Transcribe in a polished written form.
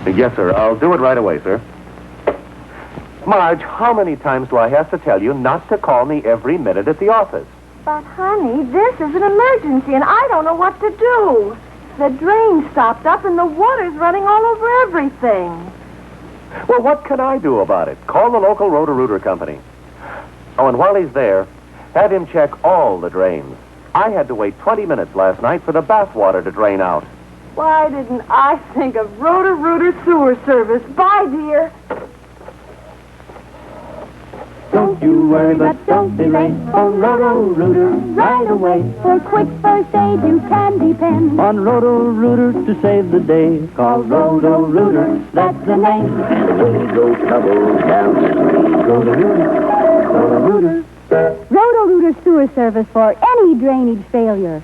Yes, sir. I'll do it right away, sir. Marge, how many times do I have to tell you not to call me every minute at the office? But, honey, this is an emergency, and I don't know what to do. The drain stopped up, and the water's running all over everything. Well, what can I do about it? Call the local Roto-Rooter company. Oh, and while he's there, have him check all the drains. I had to wait 20 minutes last night for the bath water to drain out. Why didn't I think of Roto-Rooter sewer service? Bye, dear. Don't you worry, but don't be late for Roto-Rooter right away. For quick first aid, you can depend On Roto-Rooter to save the day. Call Roto-Rooter, that's the name. And when you go trouble down the street, Roto-Rooter, Roto-Rooter. Roto-Rooter sewer service for any drainage failure.